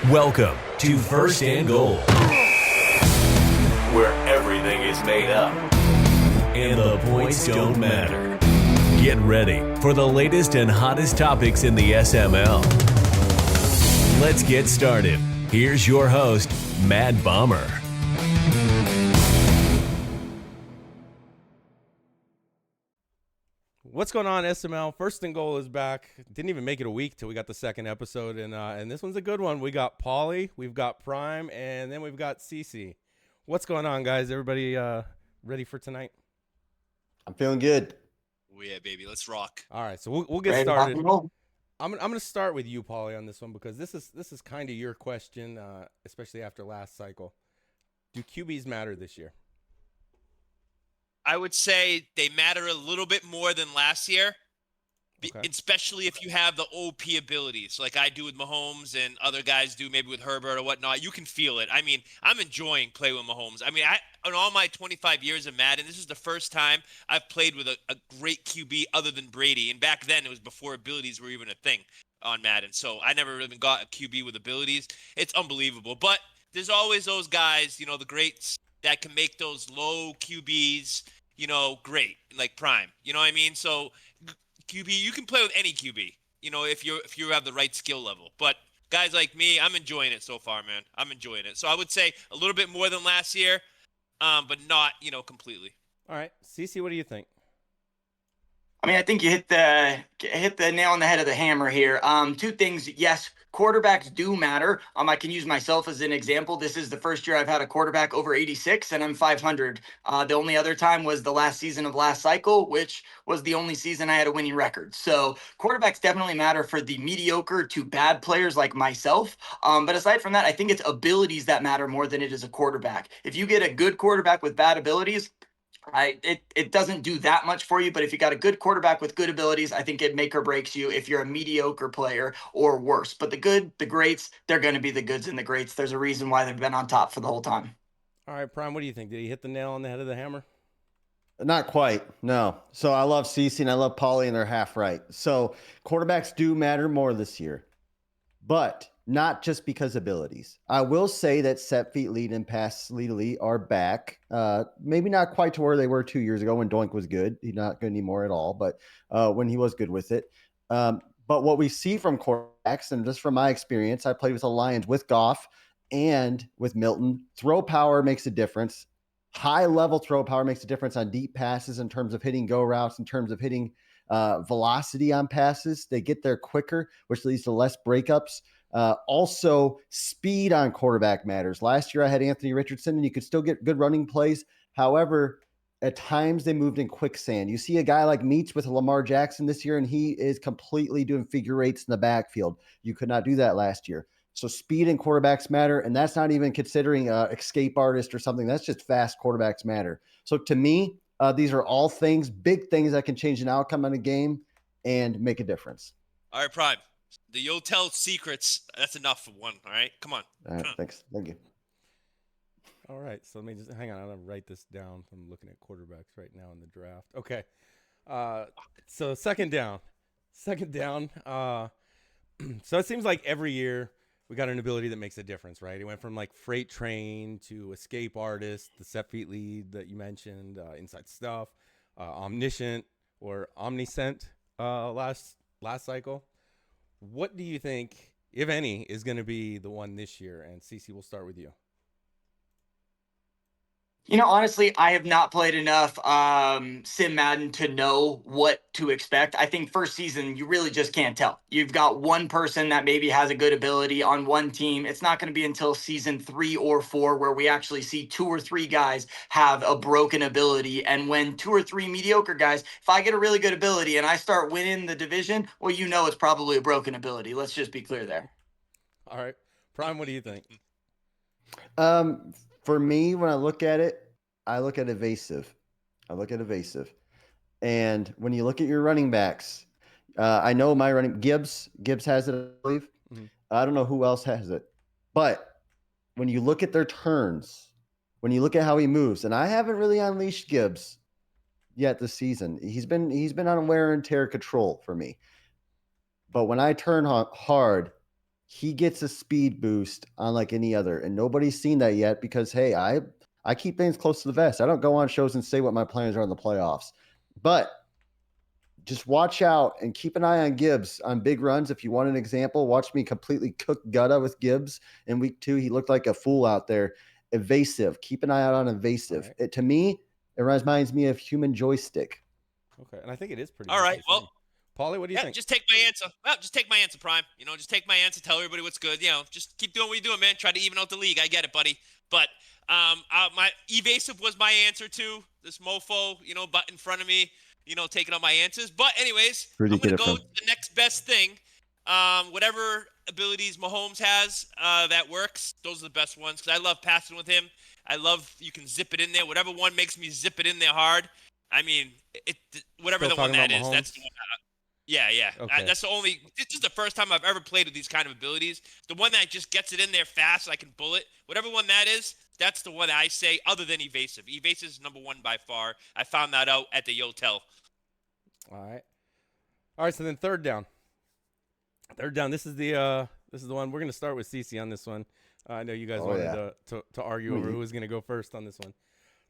Welcome to First and Goal, where everything is made up and the points don't matter. Get ready for the latest and hottest topics in the SML. Let's get started. Here's your host, Mad Bomber. What's going on, SML? First and Goal is back. Didn't even make it a week till we got the second episode, and this one's a good one. We got Pauly, we've got Prime, and then we've got CC. What's going on, guys? Everybody ready for tonight? I'm feeling good. Oh, yeah, baby. Let's rock. All right, so we'll get started. I'm going to start with you, Pauly, on this one because this is kind of your question, especially after last cycle. Do QBs matter this year? I would say they matter a little bit more than last year, Okay. especially if you have the OP abilities like I do with Mahomes and other guys do maybe with Herbert or whatnot. You can feel it. I mean, I'm enjoying playing with Mahomes. I mean, in all my 25 years of Madden, this is the first time I've played with a great QB other than Brady. And back then, it was before abilities were even a thing on Madden. So I never really got a QB with abilities. It's unbelievable. But there's always those guys, you know, the greats that can make those low QBs, you know, great, like Prime. You know what I mean? So QB, you can play with any QB, you know, if you have the right skill level. But guys like me, I'm enjoying it so far, man. I'm enjoying it. So I would say a little bit more than last year, but not, you know, completely. All right, CC, what do you think? I mean, I think you hit the nail on the head of the hammer here. Two things. Yes, quarterbacks do matter. I can use myself as an example. This is the first year I've had a quarterback over 86, and I'm 500. The only other time was the last season of last cycle, which was the only season I had a winning record. So quarterbacks definitely matter for the mediocre to bad players like myself. But aside from that, I think it's abilities that matter more than it is a quarterback. If you get a good quarterback with bad abilities, it doesn't do that much for you, but if you got a good quarterback with good abilities, I think it make or breaks you if you're a mediocre player or worse. But the greats, they're going to be the goods and the greats. There's a reason why they've been on top for the whole time. All right, Prime, what do you think? Did he hit the nail on the head of the hammer? Not quite, no. So I love CeCe and I love Pauly, and they're half right. So quarterbacks do matter more this year, but not just because abilities. I will say that set feet lead and pass lead elite are back. Maybe not quite to where they were 2 years ago when Doink was good. He's not good anymore at all, but when he was good with it. But what we see from quarterbacks, and just from my experience, I played with the Lions with Goff and with Milton. Throw power makes a difference. High level throw power makes a difference on deep passes in terms of hitting go routes, in terms of hitting velocity on passes. They get there quicker, which leads to less breakups. Also, speed on quarterback matters. Last year, I had Anthony Richardson, and you could still get good running plays. However, at times they moved in quicksand. You see a guy like Meats with Lamar Jackson this year, and he is completely doing figure eights in the backfield. You could not do that last year. So speed and quarterbacks matter, and that's not even considering escape artist or something. That's just fast quarterbacks matter. So to me, these are all things, big things that can change an outcome in a game and make a difference. All right, Prime. The Yotel secrets, that's enough for one, all right? Come on. All right, thanks. Thank you. All right, so let me just hang on. I'm going to write this down. I'm looking at quarterbacks right now in the draft. Okay. So second down. So it seems like every year we got an ability that makes a difference, right? It went from like freight train to escape artist, the set feet lead that you mentioned, inside stuff, omniscient or omniscient last cycle. What do you think, if any, is going to be the one this year? And CC, we'll start with you. You know, honestly, I have not played enough Sim Madden to know what to expect. I think first season, you really just can't tell. You've got one person that maybe has a good ability on one team. It's not going to be until season 3 or 4 where we actually see 2 or 3 guys have a broken ability. And when 2 or 3 mediocre guys, if I get a really good ability and I start winning the division, well, you know it's probably a broken ability. Let's just be clear there. All right. Prime, what do you think? For me, when I look at it, I look at evasive. And when you look at your running backs, I know my Gibbs has it, I believe. Mm-hmm. I don't know who else has it. But when you look at their turns, when you look at how he moves, and I haven't really unleashed Gibbs yet this season. He's been on wear and tear control for me. But when I turn hard, he gets a speed boost unlike any other. And nobody's seen that yet because, hey, I keep things close to the vest. I don't go on shows and say what my plans are in the playoffs. But just watch out and keep an eye on Gibbs on big runs. If you want an example, watch me completely cook Gutta with Gibbs in week 2. He looked like a fool out there. Evasive. Keep an eye out on evasive. Right. To me, it reminds me of human joystick. Okay, and I think it is pretty. All much right. the Well, same. Pauly, what do you think? just take my answer. Well, just take my answer, Prime. Just take my answer. Tell everybody what's good. Just keep doing what you're doing, man. Try to even out the league. I get it, buddy. But my evasive was my answer too. This mofo, butt in front of me, taking out my answers. But anyways, Where'd you I'm gonna get it go from? to the next best thing. Whatever abilities Mahomes has that works, those are the best ones. Because I love passing with him. I love you can zip it in there. Whatever one makes me zip it in there hard. I mean, whatever Still the one talking that about is, that's Mahomes? the one. Yeah. Okay. That's the only. This is the first time I've ever played with these kind of abilities. The one that just gets it in there fast, I can bullet. Whatever one that is, that's the one I say. Other than evasive, evasive is number one by far. I found that out at the Yotel. All right. So then third down. This is the one we're gonna start with CC on this one. I know you guys wanted to argue over who was gonna go first on this one.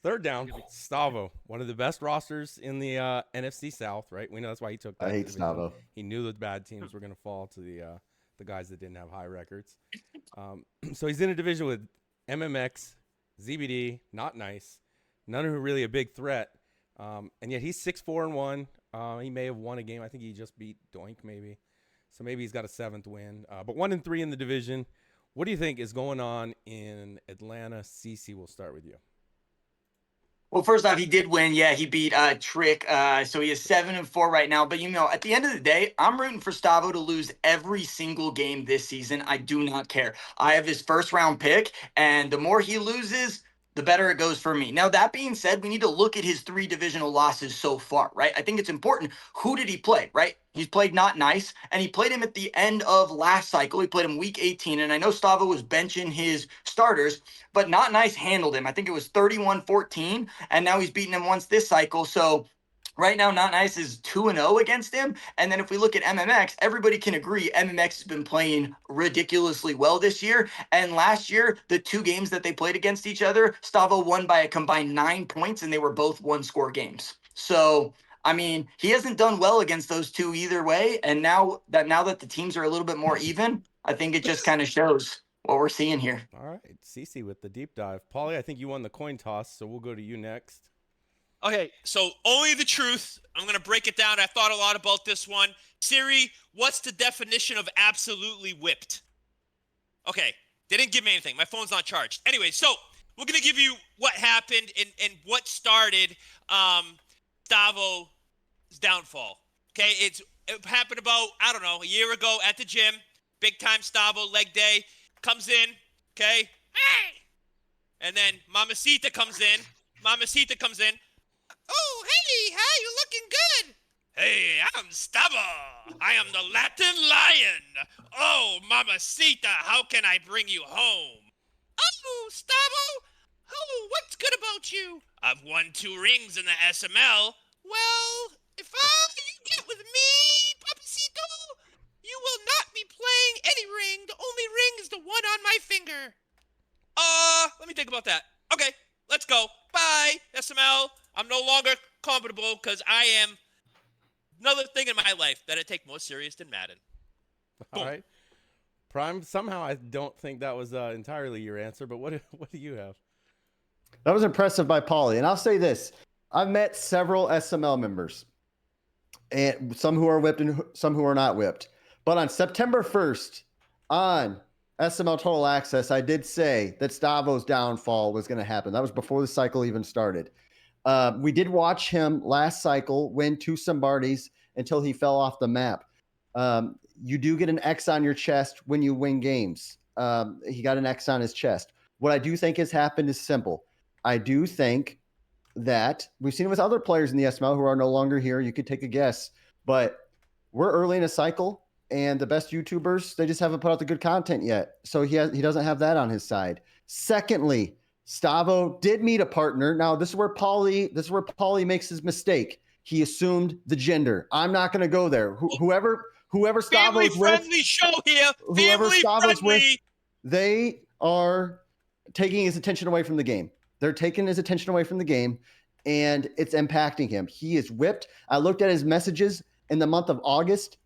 Third down, Stavo, one of the best rosters in the NFC South, right? We know that's why he took that. I hate division. Stavo. He knew the bad teams were going to fall to the guys that didn't have high records. So he's in a division with MMX, ZBD, not nice, none who are really a big threat, and yet he's 6-4-1. He may have won a game. I think he just beat Doink maybe, so maybe he's got a 7th win. But 1-3 in the division. What do you think is going on in Atlanta? CC, we'll start with you. Well, first off, he did win. Yeah, he beat Trick. So he is 7-4 right now. But at the end of the day, I'm rooting for Stavo to lose every single game this season. I do not care. I have his first round pick, and the more he loses, the better it goes for me. Now, that being said, we need to look at his 3 divisional losses so far, right? I think it's important. Who did he play, right? He's played not nice, and he played him at the end of last cycle. He played him week 18, and I know Stavo was benching his starters, but not nice handled him. I think it was 31-14, and now he's beaten him once this cycle. So right now, Not Nice is 2-0 against him. And then if we look at MMX, everybody can agree MMX has been playing ridiculously well this year. And last year, the 2 games that they played against each other, Stavo won by a combined 9 points, and they were both 1-score games. So, I mean, he hasn't done well against those 2 either way. And now that the teams are a little bit more even, I think it just kind of shows what we're seeing here. All right, CC with the deep dive. Pauly, I think you won the coin toss, so we'll go to you next. Okay, so only the truth. I'm going to break it down. I thought a lot about this one. Siri, what's the definition of absolutely whipped? Okay, they didn't give me anything. My phone's not charged. Anyway, so we're going to give you what happened and what started Stavo's downfall. Okay, it happened about, I don't know, a year ago at the gym. Big time Stavo, leg day. Comes in, okay? Hey! And then Mamacita comes in. Oh, hey, how you looking good? Hey, I'm Stavo. I am the Latin lion. Oh, Mamacita, how can I bring you home? Oh, Stavo. Oh, what's good about you? I've won 2 rings in the SML. Well, if you get with me, Papacito, you will not be playing any ring. The only ring is the one on my finger. Let me think about that. Okay, let's go. Bye, SML. I'm no longer compatible because I am another thing in my life that I take more serious than Madden. All right. Prime, somehow I don't think that was entirely your answer, but what do you have? That was impressive by Pauly. And I'll say this. I've met several SML members, and some who are whipped and some who are not whipped. But on September 1st, on SML Total Access, I did say that Stavo's downfall was going to happen. That was before the cycle even started. We did watch him last cycle win 2 Sombardis until he fell off the map. You do get an X on your chest when you win games. He got an X on his chest. What I do think has happened is simple. I do think that we've seen it with other players in the SML who are no longer here. You could take a guess, but we're early in a cycle, and the best YouTubers, they just haven't put out the good content yet. So he doesn't have that on his side. Secondly, Stavo did meet a partner. Now, this is where Pauly makes his mistake. He assumed the gender. I'm not going to go there. Whoever Whoever Family Stavo's with, friendly show here. whoever Family Stavo's with, friendly. they are taking his attention away from the game. They're taking his attention away from the game, and it's impacting him. He is whipped. I looked at his messages in the month of August,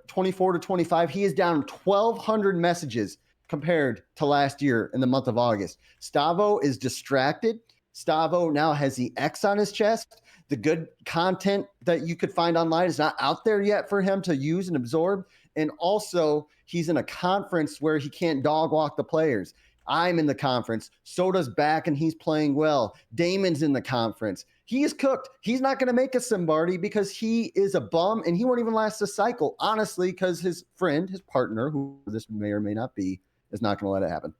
24 to 25. He is down 1,200 messages compared to last year in the month of August. Stavo is distracted. Stavo now has the X on his chest. The good content that you could find online is not out there yet for him to use and absorb. And also, he's in a conference where he can't dog walk the players. I'm in the conference. Soda's back and he's playing well. Damon's in the conference. He is cooked. He's not going to make a Simbardi because he is a bum and he won't even last a cycle, honestly, because his friend, his partner, who this may or may not be, is not going to let it happen.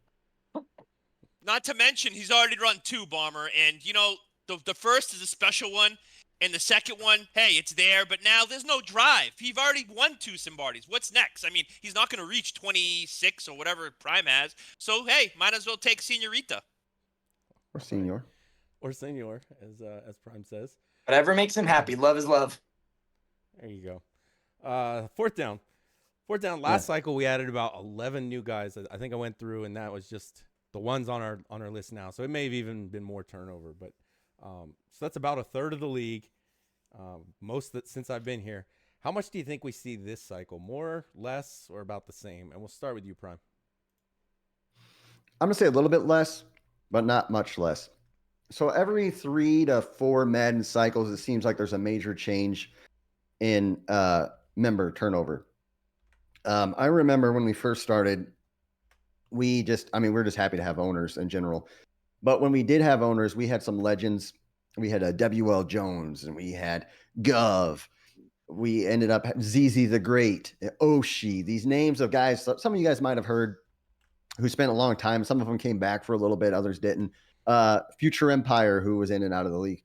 Not to mention, he's already run 2, Bomber. And, you know, the first is a special one. And the second one, hey, it's there. But now there's no drive. He's already won 2 Simbardis. What's next? I mean, he's not going to reach 26 or whatever Prime has. So, hey, might as well take Senorita. Or Senior. Or Senor, as Prime says. Whatever makes him happy. Love is love. There you go. Fourth down. Last cycle, we added about 11 new guys. I think I went through, and that was just the ones on our list now. So it may have even been more turnover. But so that's about a third of the league. Most that since I've been here. How much do you think we see this cycle? More, less, or about the same? And we'll start with you, Prime. I'm going to say a little bit less, but not much less. So every 3 to 4 Madden cycles, it seems like there's a major change in member turnover. I remember when we first started, we're just happy to have owners in general. But when we did have owners, we had some legends. We had a WL Jones and we had Gov. We ended up ZZ the Great, Oshi, these names of guys. Some of you guys might have heard who spent a long time. Some of them came back for a little bit. Others didn't. Future Empire, who was in and out of the league.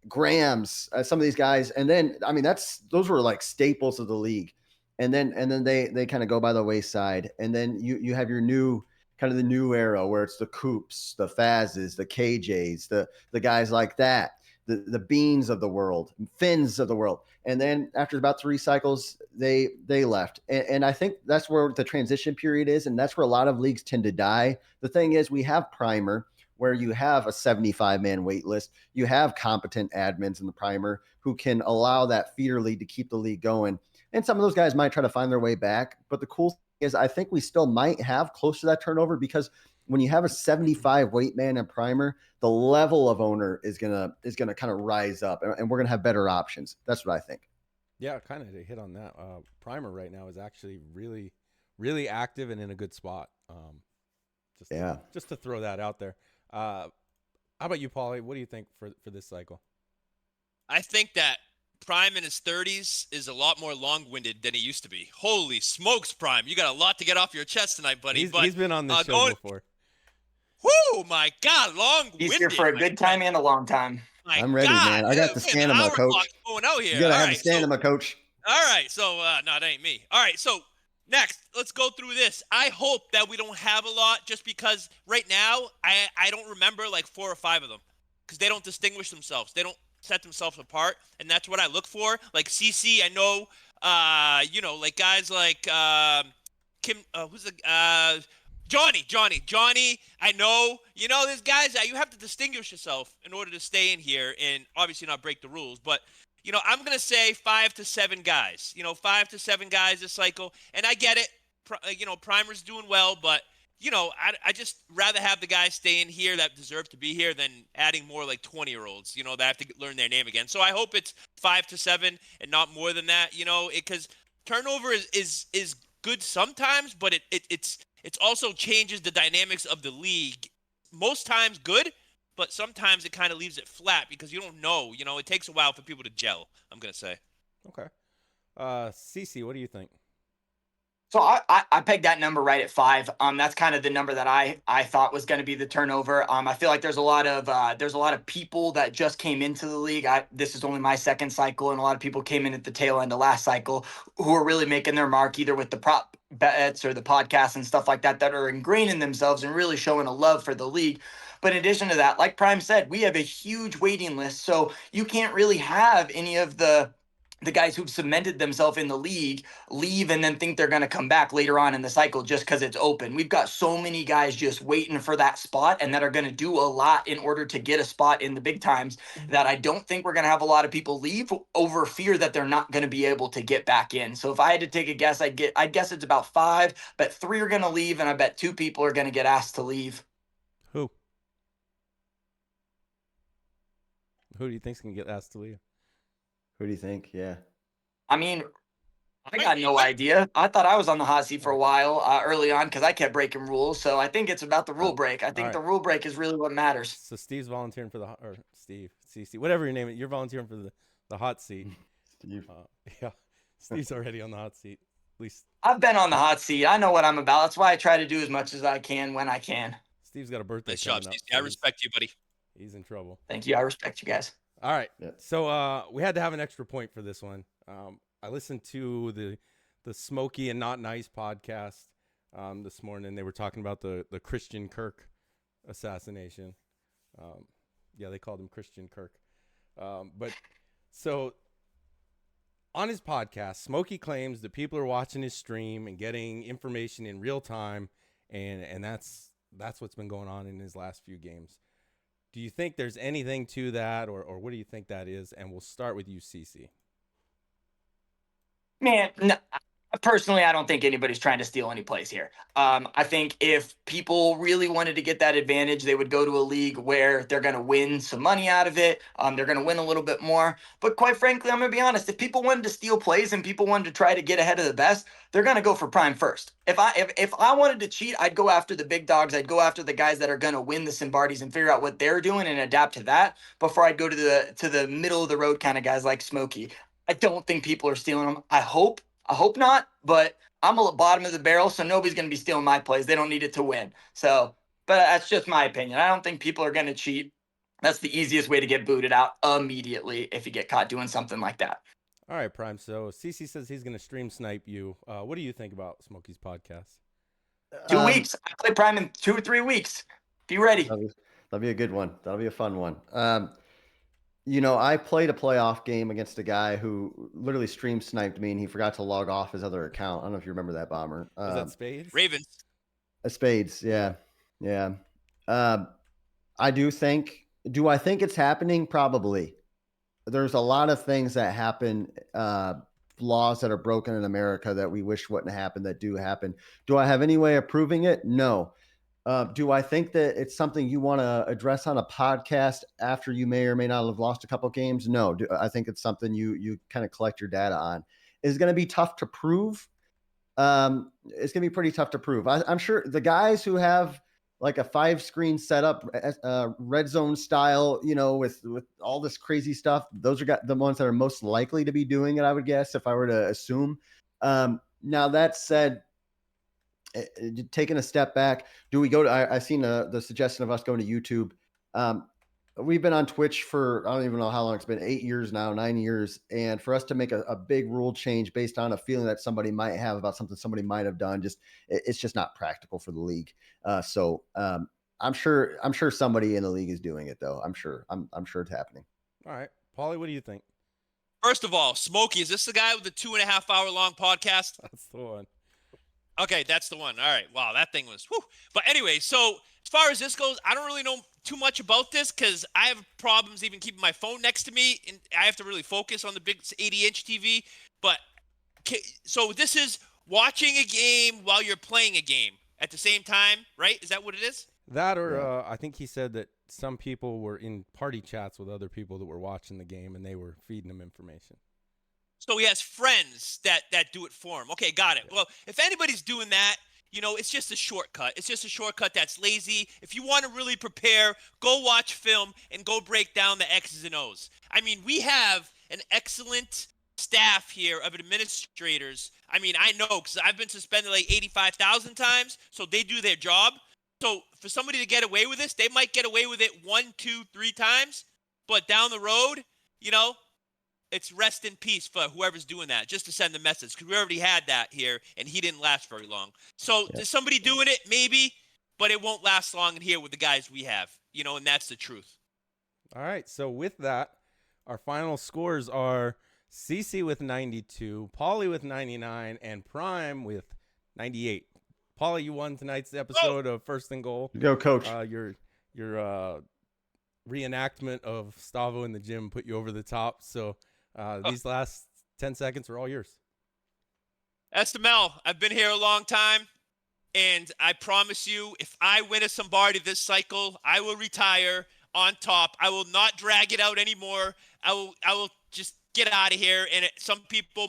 Grams, some of these guys. And then, I mean, those were like staples of the league. And then they kind of go by the wayside. And then you have your new kind of the new era where it's the Coops, the Fazes, the KJs, the guys like that, the Beans of the world, Finns of the world. And then after about 3 cycles, they left. And I think that's where the transition period is. And that's where a lot of leagues tend to die. The thing is, we have Primer, where you have a 75-man wait list. You have competent admins in the Primer who can allow that feeder league to keep the league going. And some of those guys might try to find their way back. But the cool thing is I think we still might have close to that turnover because when you have a 75 weight man and Primer, the level of owner is gonna kind of rise up, and we're gonna have better options. That's what I think. Yeah, kind of to hit on that. Primer right now is actually really, really active and in a good spot. Just to throw that out there. How about you, Pauly? What do you think for this cycle? I think that Prime in his 30s is a lot more long-winded than he used to be. Holy smokes, Prime. You got a lot to get off your chest tonight, buddy. He's been on this show before. Whoo, my God, long-winded. He's here for a good time and a long time. I'm ready, man. I got the stamina, coach. Going out here. You got to have the stamina, coach. All right, so, no, that ain't me. All right, so next, let's go through this. I hope that we don't have a lot just because right now I don't remember like 4 or 5 of them because they don't distinguish themselves. They don't set themselves apart, and that's what I look for. Like CC, I know, like guys like Kim, Johnny. I know, there's guys that you have to distinguish yourself in order to stay in here and obviously not break the rules. But I'm gonna say 5 to 7 guys. 5 to 7 guys this cycle, and I get it. Primer's doing well, but. I just rather have the guys stay in here that deserve to be here than adding more like 20-year-olds, that have to learn their name again. So I hope it's 5 to 7 and not more than that, because turnover is good sometimes, but it's also changes the dynamics of the league. Most times good, but sometimes it kind of leaves it flat because you don't know. It takes a while for people to gel, I'm going to say. Okay. Cece, what do you think? So I pegged that number right at 5. That's kind of the number that I thought was going to be the turnover. I feel like there's a lot of people that just came into the league. This is only my second cycle, and a lot of people came in at the tail end of last cycle who are really making their mark either with the prop bets or the podcasts and stuff like that are ingraining themselves and really showing a love for the league. But in addition to that, like Prime said, we have a huge waiting list, so you can't really have any of the the guys who've cemented themselves in the league leave and then think they're going to come back later on in the cycle just because it's open. We've got so many guys just waiting for that spot and that are going to do a lot in order to get a spot in the big times that I don't think we're going to have a lot of people leave over fear that they're not going to be able to get back in. So if I had to take a guess, I'd guess it's about 5, but 3 are going to leave, and I bet 2 people are going to get asked to leave. Who? Who do you think's gonna get asked to leave? Who do you think? Yeah. I mean, I got no idea. I thought I was on the hot seat for a while early on because I kept breaking rules. So I think it's about the rule break. I think right. the rule break is really what matters. So Steve's volunteering for or Steve, CC, whatever you name it. You're volunteering for the hot seat. Steve. Yeah, Steve's already on the hot seat. At least I've been on the hot seat. I know what I'm about. That's why I try to do as much as I can when I can. Steve's got a birthday Nice job, coming up. Steve. I respect you, buddy. He's in trouble. Thank you. I respect you guys. All right. Yeah. So we had to have an extra point for this one. I listened to the Smokey and Not Nice podcast this morning. They were talking about the Christian Kirk assassination. Yeah, they called him Christian Kirk. But so on his podcast, Smokey claims that people are watching his stream and getting information in real time, and that's what's been going on in his last few games. Do you think there's anything to that, or what do you think that is? And we'll start with you, CC. Man, no, personally, I don't think anybody's trying to steal any plays here. I think if people really wanted to get that advantage, they would go to a league where they're going to win some money out of it. They're going to win a little bit more. But quite frankly, I'm going to be honest. If people wanted to steal plays and people wanted to try to get ahead of the best, they're going to go for prime first. If I wanted to cheat, I'd go after the big dogs. I'd go after the guys that are going to win the Simbardies and figure out what they're doing and adapt to that before I'd go to the middle of the road kind of guys like Smokey. I don't think people are stealing them. I hope not, but I'm a bottom of the barrel, so nobody's going to be stealing my plays. They don't need it to win. So, but that's just my opinion. I don't think people are going to cheat. That's the easiest way to get booted out immediately if you get caught doing something like that. All right, Prime. So CC says he's going to stream snipe you. What do you think about Smokey's podcast? 2 weeks. I play Prime in 2 or 3 weeks. Be ready. That'll be a good one. That'll be a fun one. I played a playoff game against a guy who literally stream sniped me, and he forgot to log off his other account. I don't know if you remember that, Bomber. Was that Spades? Ravens. Spades, yeah. I do think. Do I think it's happening? Probably. There's a lot of things that happen, laws that are broken in America that we wish wouldn't happen that do happen. Do I have any way of proving it? No. Do I think that it's something you want to address on a podcast after you may or may not have lost a couple games? No. I think it's something you kind of collect your data on. Is it going to be tough to prove? It's going to be pretty tough to prove. I'm sure the guys who have like a 5-screen setup, red zone style, with all this crazy stuff, those are the ones that are most likely to be doing it, I would guess, if I were to assume. Now, that said, taking a step back, do we go to? I've seen the suggestion of us going to YouTube. We've been on Twitch for I don't even know how long it's been, 8 years now, 9 years, and for us to make a big rule change based on a feeling that somebody might have about something somebody might have done, it's just not practical for the league. So I'm sure somebody in the league is doing it though. I'm sure it's happening. All right, Pauly, what do you think? First of all, Smokey, is this the guy with the 2.5 hour long podcast? That's the one. Okay, that's the one. All right. Wow, that thing was whew. But anyway, so as far as this goes, I don't really know too much about this because I have problems even keeping my phone next to me, and I have to really focus on the big 80-inch TV. But so this is watching a game while you're playing a game at the same time, right? Is that what it is? That or I think he said that some people were in party chats with other people that were watching the game, and they were feeding him information. So he has friends that do it for him. Okay, got it. Well, if anybody's doing that, it's just a shortcut. It's just a shortcut that's lazy. If you want to really prepare, go watch film and go break down the X's and O's. I mean, we have an excellent staff here of administrators. I mean, I know because I've been suspended like 85,000 times, so they do their job. So for somebody to get away with this, they might get away with it 1, 2, 3 times, but down the road, it's rest in peace for whoever's doing that, just to send the message, because we already had that here, and he didn't last very long. So there's somebody doing it, maybe, but it won't last long in here with the guys we have, and that's the truth. All right, so with that, our final scores are CC with 92, Pauly with 99, and Prime with 98. Pauly, you won tonight's episode of First and Goal. Go, Coach. Your reenactment of Stavo in the gym put you over the top. So these last 10 seconds are all yours. SML, I've been here a long time, and I promise you, if I win a Sombardi this cycle, I will retire on top. I will not drag it out anymore. I will just get out of here, and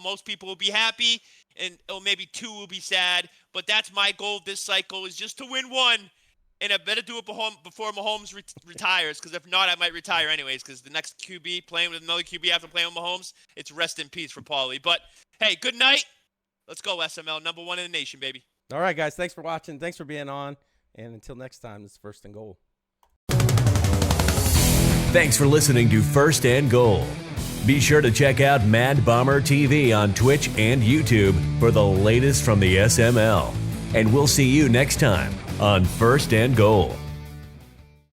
most people will be happy, and maybe two will be sad, but that's my goal this cycle, is just to win one, and I better do it before Mahomes retires, because if not, I might retire anyways, because the next QB, playing with another QB after playing with Mahomes, it's rest in peace for Pauly. But, hey, good night. Let's go, SML. Number one in the nation, baby. All right, guys. Thanks for watching. Thanks for being on. And until next time, this is First and Goal. Thanks for listening to First and Goal. Be sure to check out Mad Bomber TV on Twitch and YouTube for the latest from the SML. And we'll see you next time on First and Goal.